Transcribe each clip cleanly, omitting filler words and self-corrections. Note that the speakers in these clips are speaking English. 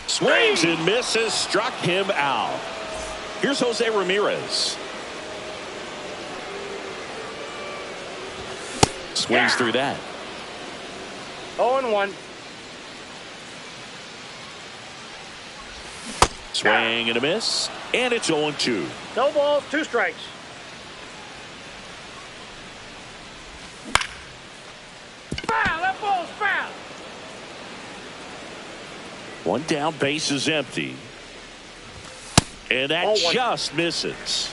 Swings and misses, struck him out. Here's Jose Ramirez. Swings through that. 0-1. Swing and a miss, and it's 0-2. No balls, 2 strikes. Foul, that ball's foul. 1 down, base is empty. And that 0-1. just misses.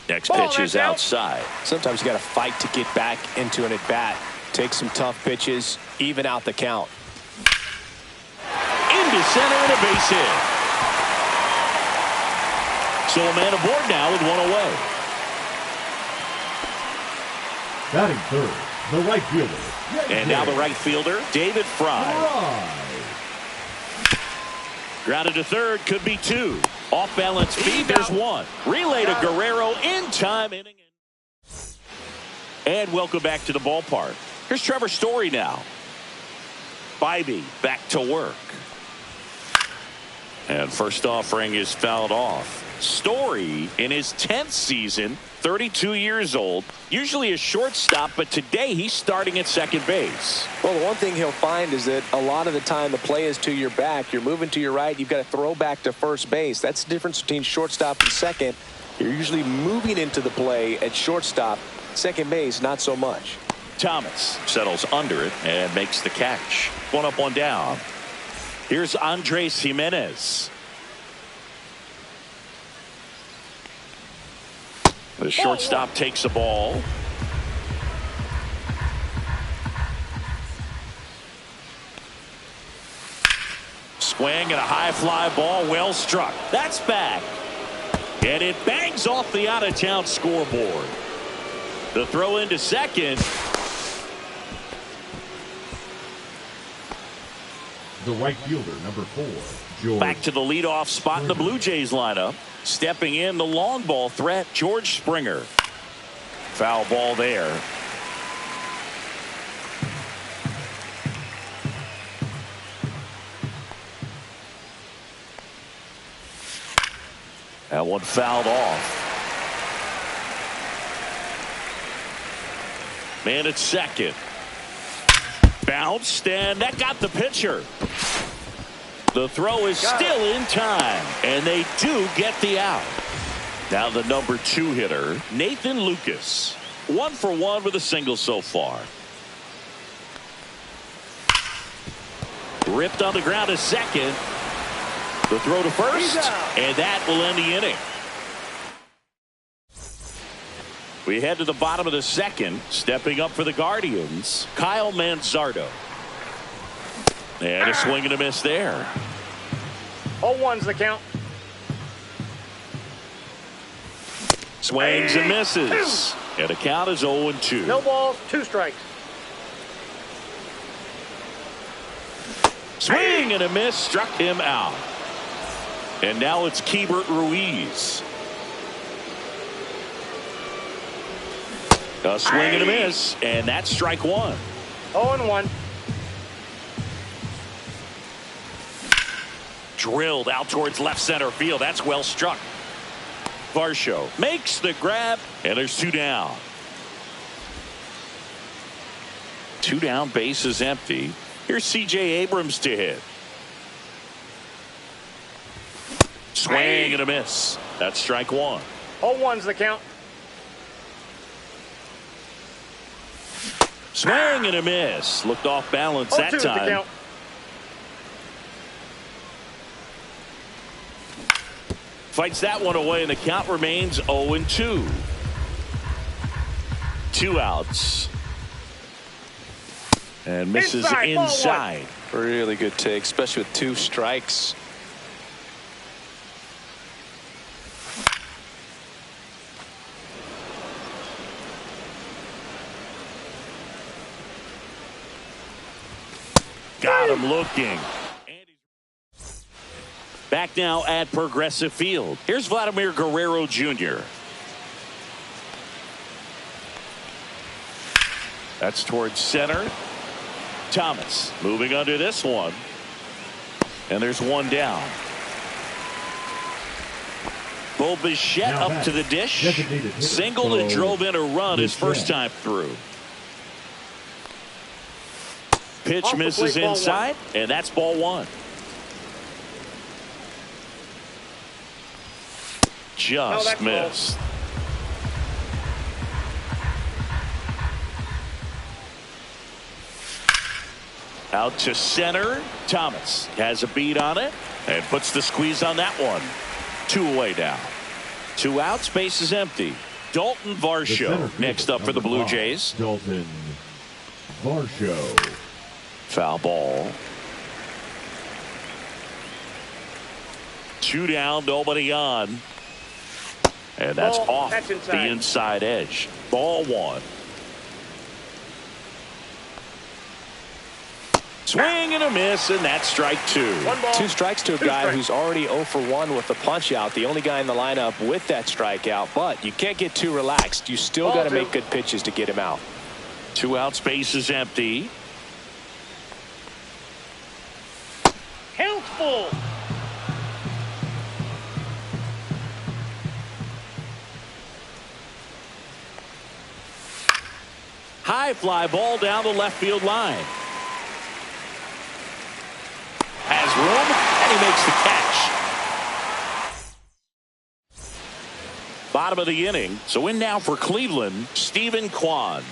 Next pitch is outside. Sometimes you got to fight to get back into an at-bat. Take some tough pitches, even out the count. Into center and a base hit. So a man aboard now with 1 away. Batting third, the right fielder. And now the right fielder, David Fry. Grounded to third, could be 2. Off balance speed, there's 1. Relay to Guerrero in time inning. And welcome back to the ballpark. Here's Trevor Story now. Bybee back to work. And first offering is fouled off. Story in his 10th season, 32 years old, usually a shortstop, but today he's starting at second base. Well, the one thing he'll find is that a lot of the time the play is to your back. You're moving to your right. You've got to throw back to first base. That's the difference between shortstop and second. You're usually moving into the play at shortstop. Second base, not so much. Thomas settles under it and makes the catch. 1 up, 1 down. Here's Andres Jimenez. The shortstop takes the ball. Swing and a high fly ball, well struck. That's back. And it bangs off the out-of-town scoreboard. The throw into second. The right fielder, number 4, George. Back to the leadoff spot in the Blue Jays lineup. Stepping in, the long ball threat, George Springer. Foul ball there. That one fouled off. Man at second. Bounced, and that got the pitcher. The throw is still in time, and they do get the out. Now the number 2 hitter, Nathan Lucas. 1 for 1 with a single so far. Ripped on the ground to second. The throw to first, and that will end the inning. We head to the bottom of the second. Stepping up for the Guardians, Kyle Manzardo. And a swing and a miss there. 0-1's the count. Swings and misses. And the count is 0-2. No balls, 2 strikes. Swing and a miss, struck him out. And now it's Keibert Ruiz. A swing and a miss, and that's strike 1. 0-1. Drilled out towards left center field. That's well struck. Varsho makes the grab, and there's 2 down. 2 down, base is empty. Here's C.J. Abrams to hit. Swing and a miss. That's strike 1. 0-1's the count. Swing and a miss. Looked off balance that 0-2's time. the count. Fights that one away, and the count remains 0-2. 2 outs. And misses inside. Really good take, especially with 2 strikes. Got him looking. Back now at Progressive Field. Here's Vladimir Guerrero Jr. That's towards center. Thomas moving under this one. And there's one down. Bo Bichette up to the dish. Singled and drove in a run his first time through. Pitch misses inside, and that's ball one. Just missed. Out to center. Thomas has a beat on it and puts the squeeze on that one. 2 away now. 2 outs, base is empty. Dalton Varsho next up for the Blue Jays. Dalton Varsho. Foul ball. 2 down, nobody on. And that's off the inside edge. Ball 1. Swing and a miss, and that's strike 2. 2 strikes to a guy who's already 0 for 1 with the punch out. The only guy in the lineup with that strikeout, but you can't get too relaxed. You still got to make good pitches to get him out. 2 outs, base is empty. Count full. High fly ball down the left field line. Has room, and he makes the catch. Bottom of the inning. So in now for Cleveland, Stephen Kwan.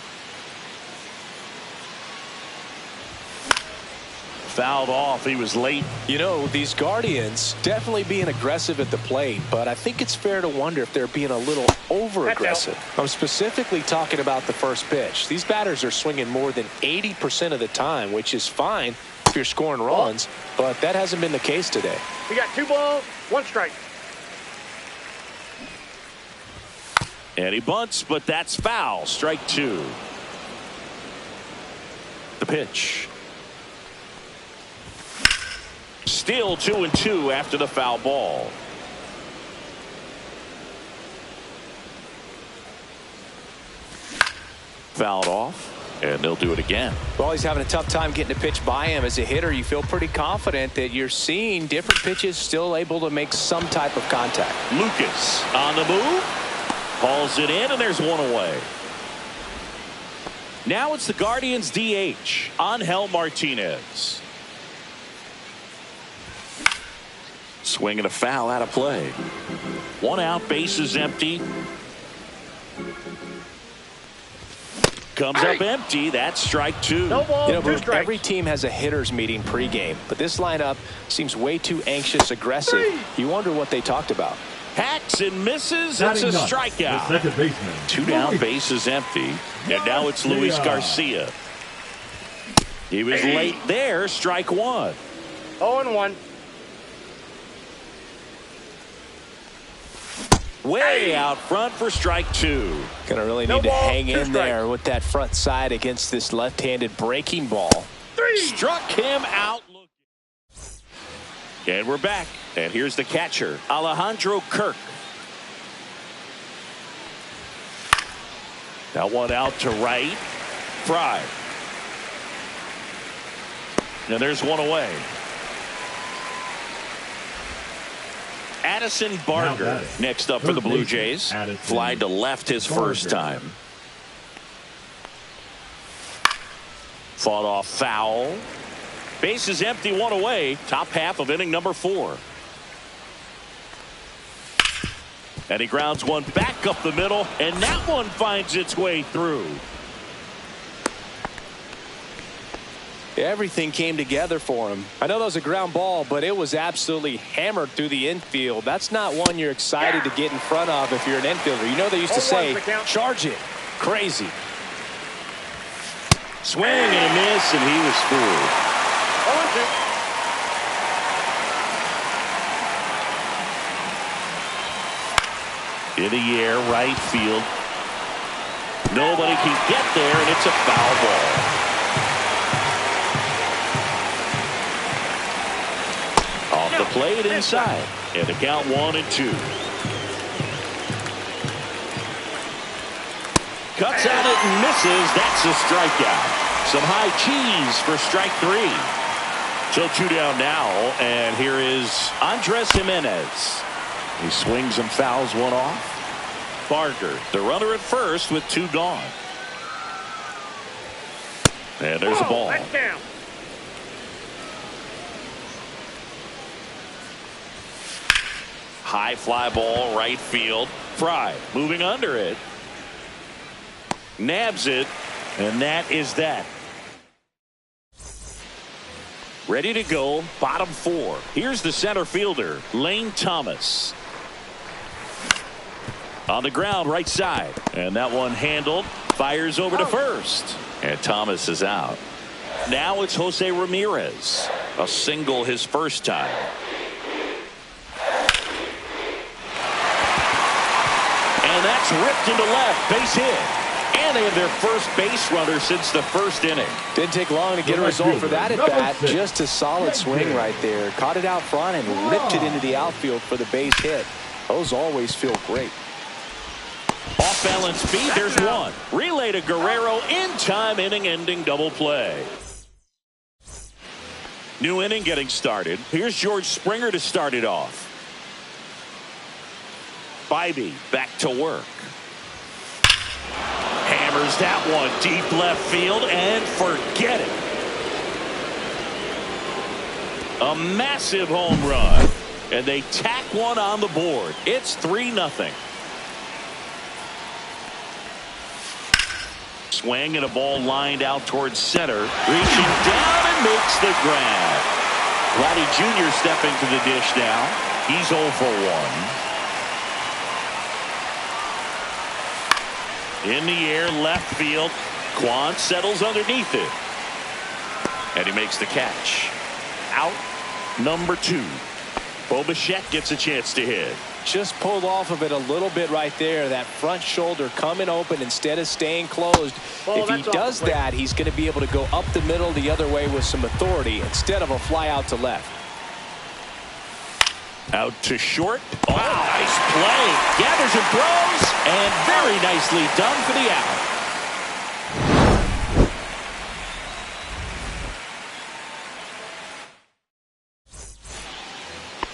Fouled off. He was late. You know, these Guardians definitely being aggressive at the plate, but I think it's fair to wonder if they're being a little over-aggressive. I'm specifically talking about the first pitch. These batters are swinging more than 80% of the time, which is fine if you're scoring runs, but that hasn't been the case today. We got 2 balls, 1 strike. And he bunts, but that's foul. Strike 2. The pitch. Still 2-2 after the foul ball. Fouled off, and they'll do it again. Well, he's having a tough time getting a pitch by him. As a hitter, you feel pretty confident that you're seeing different pitches still able to make some type of contact. Lucas on the move. Hauls it in, and there's 1 away. Now it's the Guardians DH, Angel Martinez. Swing and a foul out of play. 1 out, base is empty. Comes up empty. That's strike 2. No ball, you know, 2 strikes. Every team has a hitters meeting pregame, but this lineup seems way too anxious, aggressive. 3. You wonder what they talked about. Hacks and misses. It's a strikeout. The second baseman. 2 down, base is empty. And now it's Luis Garcia. He was late there. Strike 1. 0-1. Way out front for strike 2. Gonna really need to hang in there with that front side against this left-handed breaking ball. 3. Struck him out. And we're back. And here's the catcher, Alejandro Kirk. That one out to right. Fry. And there's 1 away. Addison Barger next up for the Blue Jays. Flied to left his first time. Fought off foul. Base is empty, 1 away. Top half of inning number 4. And he grounds one back up the middle, and that one finds its way through. Everything came together for him. I know that was a ground ball, but it was absolutely hammered through the infield. That's not one you're excited to get in front of if you're an infielder. You know they used to say, charge it. Crazy. Swing and a miss, and he was fooled. 0-2. In the air, right field. Nobody can get there, and it's a foul ball. Off the plate inside, and the count 1-2. cuts at it and misses. That's a strikeout. Some high cheese for strike 3. So 2 down now, and here is Andres Jimenez. He swings and fouls one off. Barker, the runner at first with 2 gone. And there's a ball. That's down. High fly ball, right field. Fry moving under it. Nabs it, and that is that. Ready to go, bottom 4. Here's the center fielder, Lane Thomas. On the ground, right side. And that one handled. Fires over to first. And Thomas is out. Now it's Jose Ramirez. A single his first time. And that's ripped into left. Base hit. And they have their first base runner since the first inning. Didn't take long to get a result for that at bat. Just a solid swing right there. Caught it out front and ripped it into the outfield for the base hit. Those always feel great. Off balance speed, there's one. Relay to Guerrero in time, inning-ending double play. New inning getting started. Here's George Springer to start it off. Bybee back to work. Hammers that one deep left field and forget it. A massive home run. And they tack one on the board. It's 3-0. Swing and a ball lined out towards center. Reaching down and makes the grab. Vladdy Jr. stepping to the dish now. He's 0 for 1. In the air, left field. Kwan settles underneath it. And he makes the catch. Out number 2. Bo Bichette gets a chance to hit. Just pulled off of it a little bit right there. That front shoulder coming open instead of staying closed. If he does that, he's going to be able to go up the middle the other way with some authority instead of a fly out to left. Out to short. Oh, nice play. Gathers and throws. And very nicely done for the out.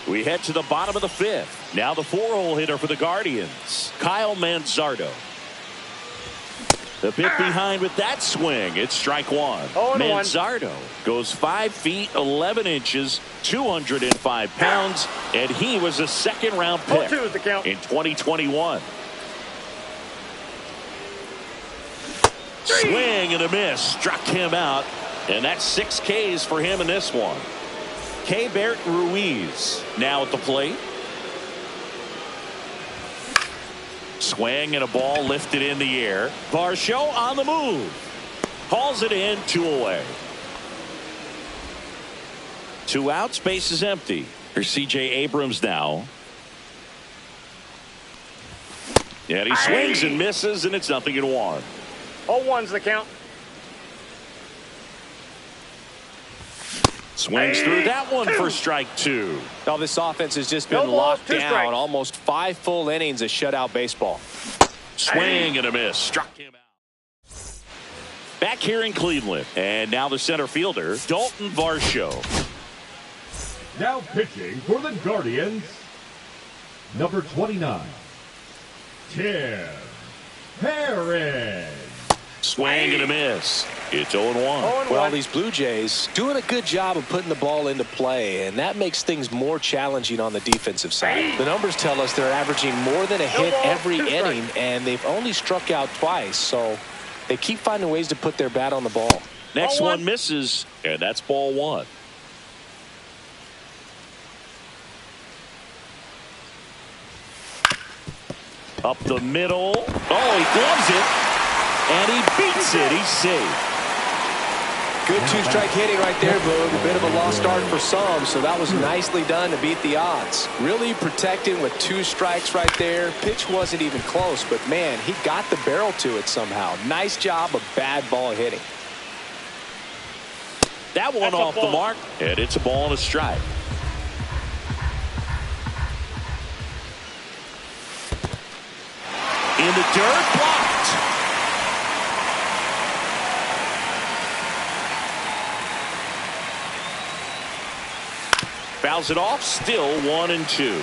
We head to the bottom of the 5th. Now the 4-hole hitter for the Guardians, Kyle Manzardo. The bit behind with that swing. It's strike 1. Manzardo goes 5 feet 11 inches, 205 pounds, and he was a second-round pick in 2021. Swing and a miss. Struck him out, and that's 6 Ks for him in this one. Keibert Ruiz now at the plate. Swing and a ball lifted in the air. Varsho on the move. Hauls it in, 2 away. 2 outs, base is empty. Here's C.J. Abrams now. And he swings and misses, and it's 0-1. 0-1's the count. Swings through that one for strike 2. Now this offense has just been locked down. Almost 5 full innings of shutout baseball. Swing and a miss. Struck him out. Back here in Cleveland. And now the center fielder, Dalton Varsho. Now pitching for the Guardians, number 29, Tim Herrin. Swing and a miss. It's 0-1. Well, these Blue Jays doing a good job of putting the ball into play, and that makes things more challenging on the defensive side. The numbers tell us they're averaging more than a hit every inning, and they've only struck out twice, so they keep finding ways to put their bat on the ball. Next one misses, and that's ball 1. Up the middle. Oh, he gloves it. And he beats it. He's safe. Good 2-strike hitting right there, Boog. A bit of a lost start for some, so that was nicely done to beat the odds. Really protecting with 2 strikes right there. Pitch wasn't even close, but man, he got the barrel to it somehow. Nice job of bad ball hitting. That one off the mark, and it's a ball and a strike. In the dirt, blocked. Fouls it off. Still 1-2.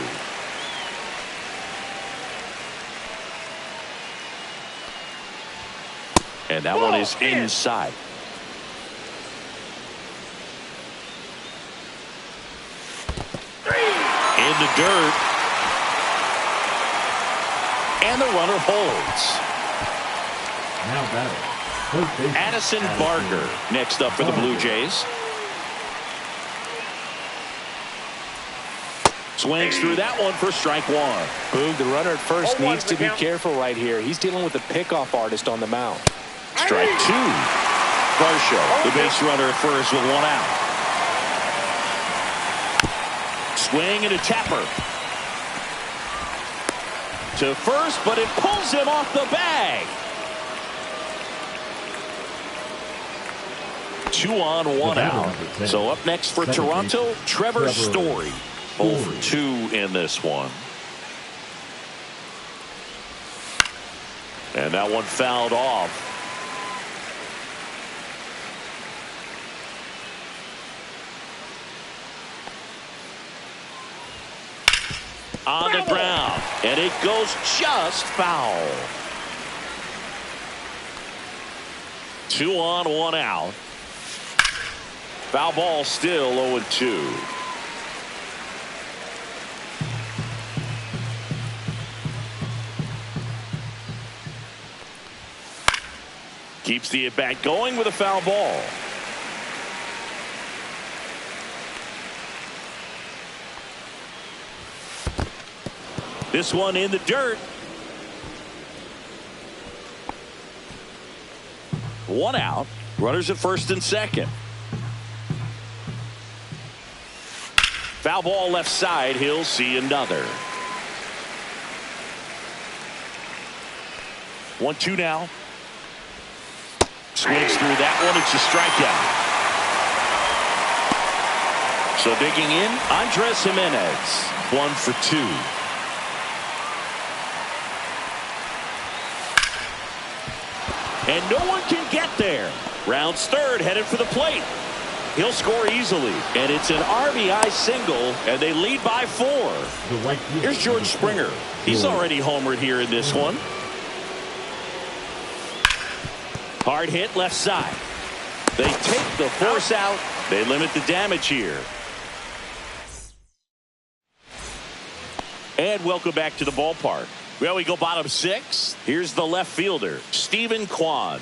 And that one is inside. In the dirt. And the runner holds. Now batting, Addison Barker next up for the Blue Jays. Swings through that one for strike one. Boog, the runner at first needs to be careful right here. He's dealing with a pickoff artist on the mound. Strike two. Varsho, the base runner at first with one out. Swing and a tapper. To first, but it pulls him off the bag. 2 on, 1 out. So up next for Toronto, Trevor Story. 0 for 2 in this one. And that one fouled off. On the ground, and it goes just foul. 2 on, 1 out. Foul ball, still 0-2. Keeps the at-bat going with a foul ball. This one in the dirt. 1 out. Runners at first and second. Foul ball left side. He'll see another. 1-2 now. Swings through that one. It's a strikeout. So digging in, Andres Jimenez. 1 for 2. And no one can get there. Rounds third, headed for the plate. He'll score easily. And it's an RBI single, and they lead by 4. Here's George Springer. He's already homered here in this one. Hard hit left side. They take the force out. They limit the damage here. And welcome back to the ballpark. Well, we go bottom 6. Here's the left fielder, Stephen Kwan.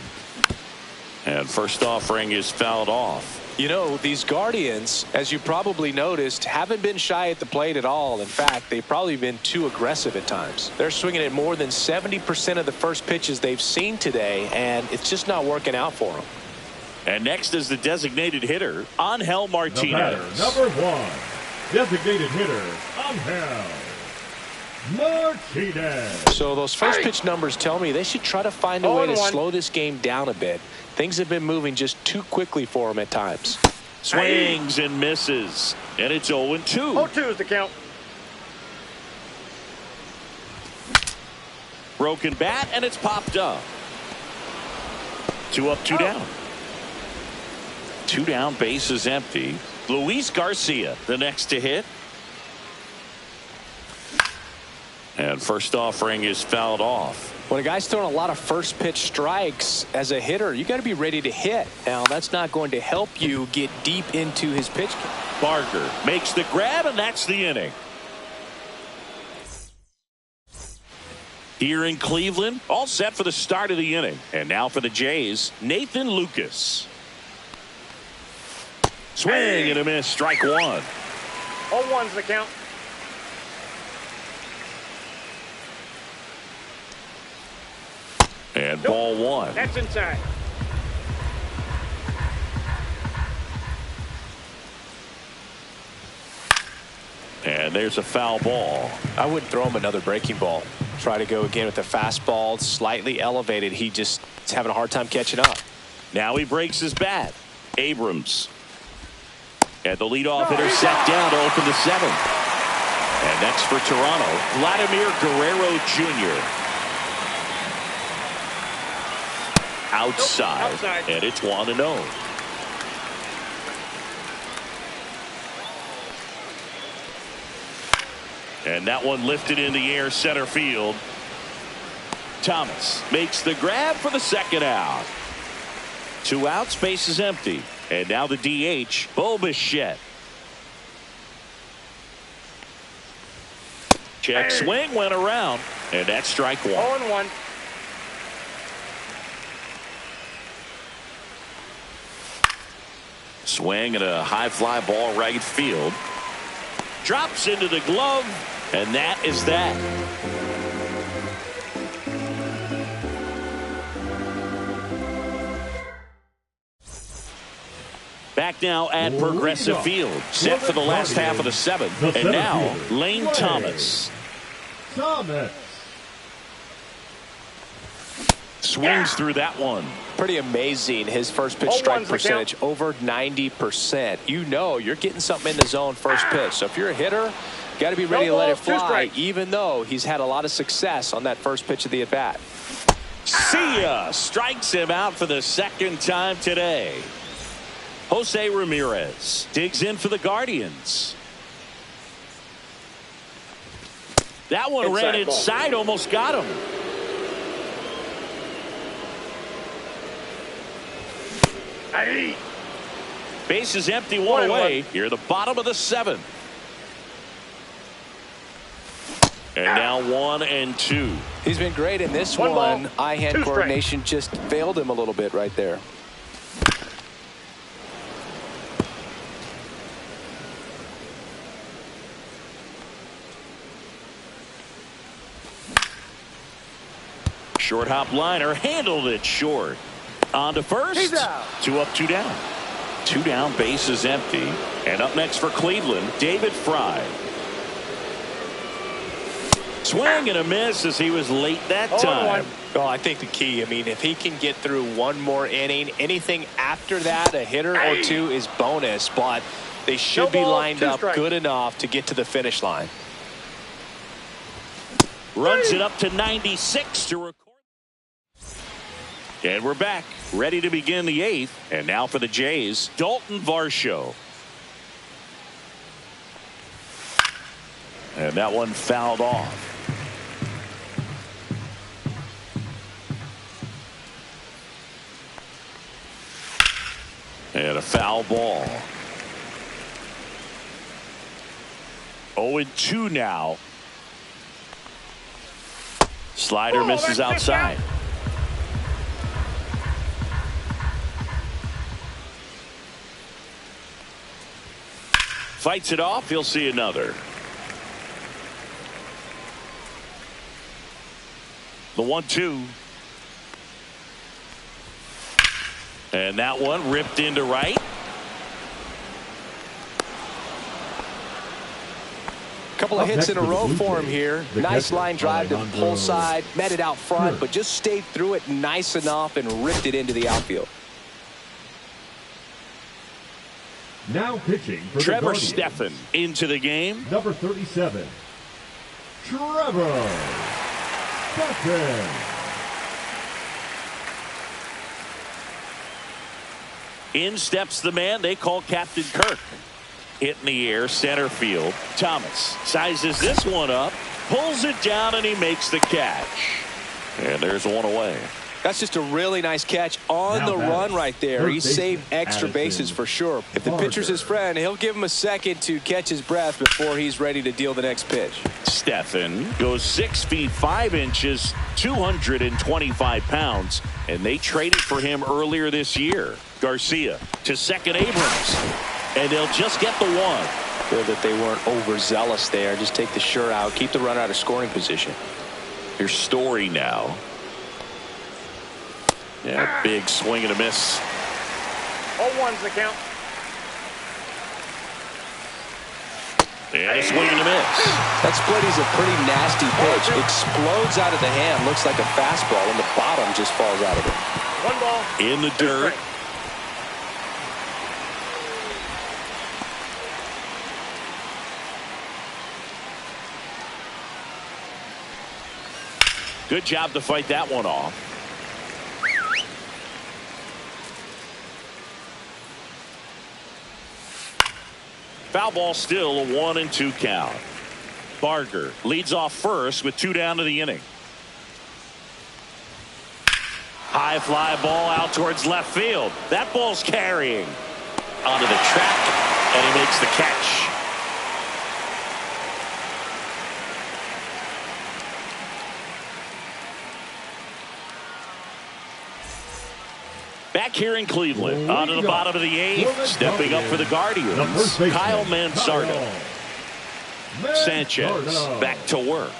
And first offering is fouled off. You know, these Guardians, as you probably noticed, haven't been shy at the plate at all. In fact, they've probably been too aggressive at times. They're swinging at more than 70% of the first pitches they've seen today, and it's just not working out for them. And next is the designated hitter, Angel Martinez. Number 1, designated hitter, Angel Martinez. So those first pitch numbers tell me they should try to find a way to slow this game down a bit. Things have been moving just too quickly for him at times. Swings and misses. And it's 0-2. 0-2 is the count. Broken bat, and it's popped up. 2 up, 2 down. 2 down, base is empty. Luis Garcia, the next to hit. And first offering is fouled off. When a guy's throwing a lot of first pitch strikes as a hitter, you got to be ready to hit. Now, that's not going to help you get deep into his pitch. Barker makes the grab, and that's the inning. Here in Cleveland, all set for the start of the inning. And now for the Jays, Nathan Lucas. Swing and a miss, strike 1. 0-1's the count. And ball 1. That's inside. And there's a foul ball. I wouldn't throw him another breaking ball. Try to go again with the fastball, slightly elevated. He just is having a hard time catching up. Now he breaks his bat. Abrams. And the leadoff hitter set down to open the 7th. And next for Toronto, Vladimir Guerrero Jr. Outside. And it's 1-0. And that one lifted in the air center field. Thomas makes the grab for the second out. 2 outs, base is empty. And now the DH, Bobichette. Check swing went around, and that's strike 1. 0-1. Swing and a high fly ball right field. Drops into the glove, and that is that. Back now at Progressive Field, set for the last half of the 7th. And now, Lane Thomas. Swings through that one. Pretty amazing. His first pitch strike percentage over 90%. You know you're getting something in the zone first pitch. So if you're a hitter, got to be ready to let it fly, even though he's had a lot of success on that first pitch of the at bat. See ya. Strikes him out for the second time today. Jose Ramirez digs in for the Guardians. That one ran inside, almost got him. Base is empty, one away. Here at the bottom of the 7th. And now 1-2. He's been great in this one. Eye-hand coordination just failed him a little bit right there. Short hop liner, handled it short. On to first. He's out. 2 up, 2 down. 2 down, base is empty. And up next for Cleveland, David Fry. Swing and a miss as he was late that time. Oh, I think the key, if he can get through one more inning, anything after that, a hitter or two is bonus, but they should be lined up good enough to get to the finish line. Runs it up to 96 to record. And we're back, ready to begin the 8th. And now for the Jays, Dalton Varsho. And that one fouled off. And a foul ball. 0-2 now. Slider misses outside. Fights it off. He'll see another. The 1-2. And that one ripped into right. Couple of hits in a row for him here. Nice line drive to the pull side, met it out front, but just stayed through it nice enough and ripped it into the outfield. Now pitching for Trevor the Stephan into the game. Number 37, Trevor Stephan. In steps the man they call Captain Kirk. Hit in the air, center field. Thomas sizes this one up, pulls it down, and he makes the catch. And there's one away. That's just a really nice catch on the run right there. He saved extra bases for sure. If the pitcher's his friend, he'll give him a second to catch his breath before he's ready to deal the next pitch. Stephan goes 6 feet 5 inches, 225 pounds, and they traded for him earlier this year. Garcia to second, Abrams, and they'll just get the one. Feel that they weren't overzealous there. Just take the sure out, keep the runner out of scoring position. Here's Story now. Yeah, big swing and a miss. 0-1's the count. And a swing and a miss. That split is a pretty nasty pitch. Explodes out of the hand. Looks like a fastball, and the bottom just falls out of it. 1 ball. In the dirt. Good job to fight that one off. Foul ball, still a 1-2 count. Barger leads off first with 2 down to the inning. High fly ball out towards left field. That ball's carrying onto the track, and he makes the catch. Back here in Cleveland, onto the bottom of the 8th, stepping up for the Guardians, Kyle Manzardo. Sanchez back to work.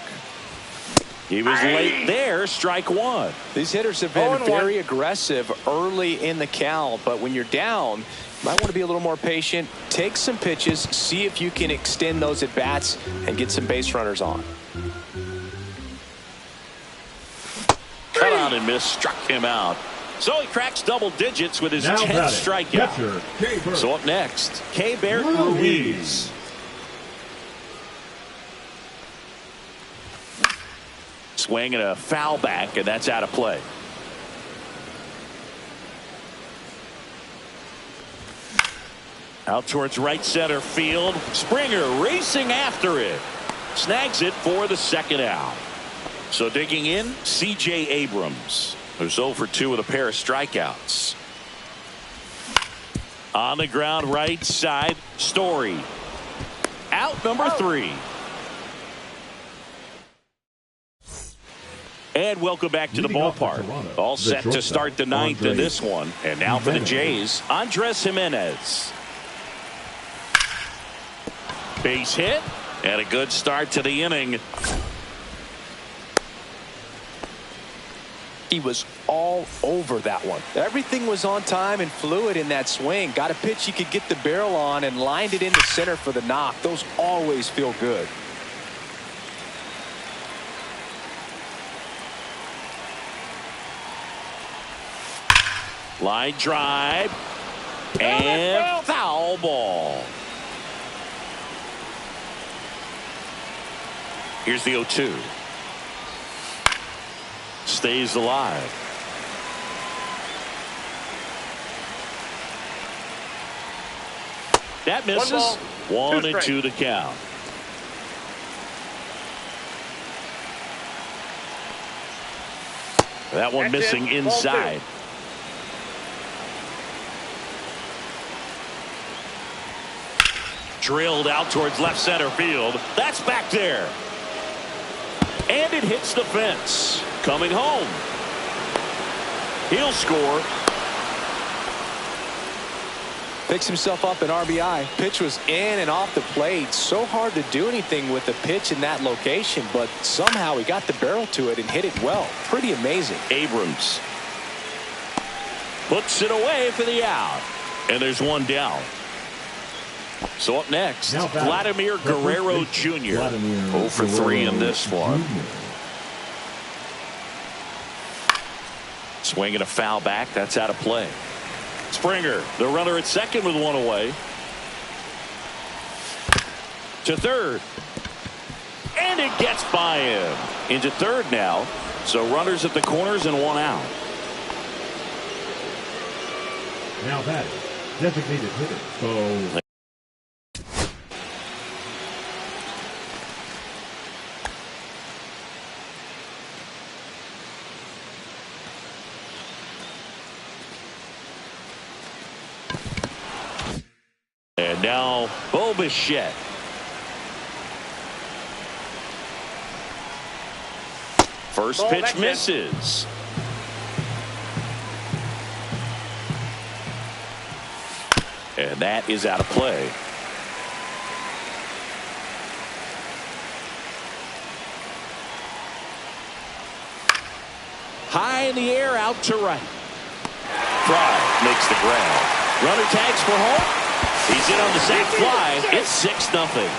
He was late there, strike 1. These hitters have been very aggressive early in the count, but when you're down, you might want to be a little more patient. Take some pitches, see if you can extend those at bats and get some base runners on. Cut on and miss, struck him out. So he cracks double digits with his 10th strikeout. So up next, Keibert Ruiz. Swing and a foul back, and that's out of play. Out towards right center field. Springer racing after it. Snags it for the second out. So digging in, C.J. Abrams, who's 0 for 2 with a pair of strikeouts. On the ground right side, Story. Out number 3. And welcome back to the ballpark. All set to start the 9th in this one. And now for the Jays, Andres Jimenez. Base hit and a good start to the inning. He was all over that one. Everything was on time and fluid in that swing. Got a pitch he could get the barrel on and lined it into center for the knock. Those always feel good. Line drive and foul ball. Here's the 0-2. Stays alive. That misses. 1 and 2 to count. That one missing inside. Drilled out towards left center field. That's back there. And it hits the fence. Coming home. He'll score. Picks himself up an RBI. Pitch was in and off the plate. So hard to do anything with the pitch in that location, but somehow he got the barrel to it and hit it well. Pretty amazing. Abrams puts it away for the out. And there's one down. So up next, Vladimir Guerrero Jr. 0 for 3 in this one. Swinging a foul back. That's out of play. Springer, the runner at second with 1 away. To third. And it gets by him. Into third now. So runners at the corners and 1 out. Now that designated hitter. So and now Bo Bichette. First pitch misses. And that is out of play. High in the air, out to right. Fry makes the grab. Runner tags for home. He's in on the sac fly. It's 6-0.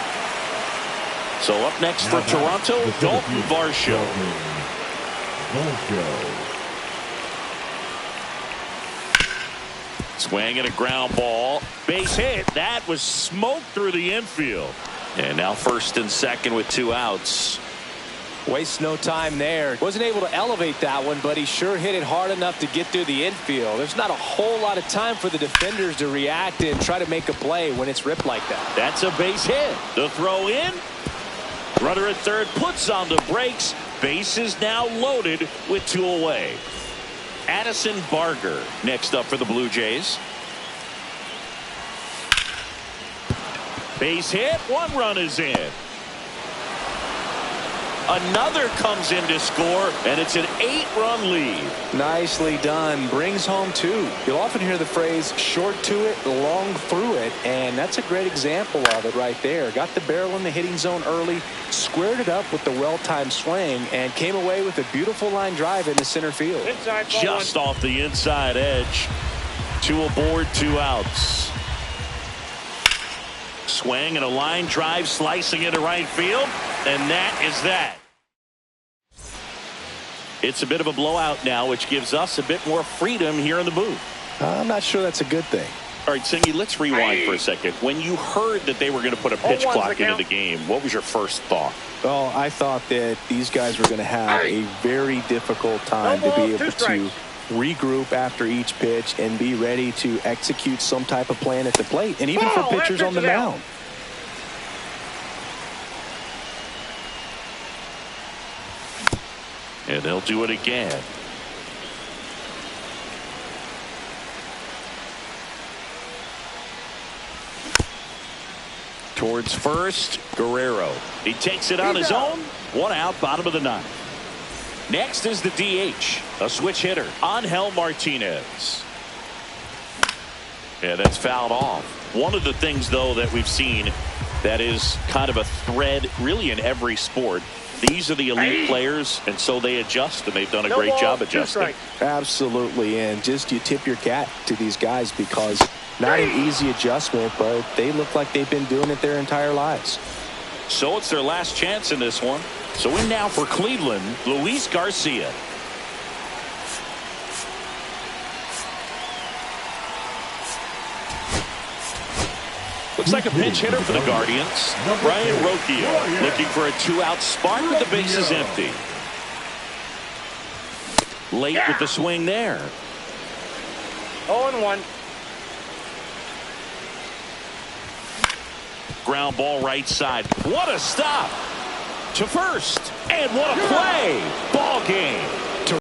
So up next for Toronto, Dalton Varsho. Swing and a ground ball. Base hit. That was smoked through the infield. And now first and second with 2 outs. Wastes no time there. Wasn't able to elevate that one, but he sure hit it hard enough to get through the infield. There's not a whole lot of time for the defenders to react and try to make a play when it's ripped like that. That's a base hit. The throw in. Runner at third puts on the brakes. Base is now loaded with 2 away. Addison Barger next up for the Blue Jays. Base hit. 1 run is in. Another comes in to score, and it's an 8-run lead. Nicely done. Brings home 2. You'll often hear the phrase short to it, long through it, and that's a great example of it right there. Got the barrel in the hitting zone early, squared it up with the well-timed swing, and came away with a beautiful line drive into center field. Inside, Just off the inside edge. 2 aboard, 2 outs. Swing and a line drive slicing into right field, and that is that. It's a bit of a blowout now, which gives us a bit more freedom here in the booth. I'm not sure that's a good thing. All right, Singy, let's rewind for a second. When you heard that they were going to put a pitch clock into the game, what was your first thought? Well, I thought that these guys were going to have a very difficult time to be able to regroup after each pitch and be ready to execute some type of plan at the plate, and even for pitchers on the mound. And they'll do it again. Towards first, Guerrero. He takes it on his own. 1 out, bottom of the 9th. Next is the DH, a switch hitter, Angel Martinez. Yeah, that's fouled off. One of the things, though, that we've seen that is kind of a thread really in every sport. These are the elite players, and so they adjust, and they've done a great job adjusting. Absolutely, and just you tip your cap to these guys because not an easy adjustment, but they look like they've been doing it their entire lives. So it's their last chance in this one. So in now for Cleveland, Luis Garcia. Looks like a pinch hitter for the Guardians. Brian Rocchio looking for a 2-out spot with the bases empty. Late with the swing there. 0-1. Ground ball right side. What a stop to first. And what a play. Ball game.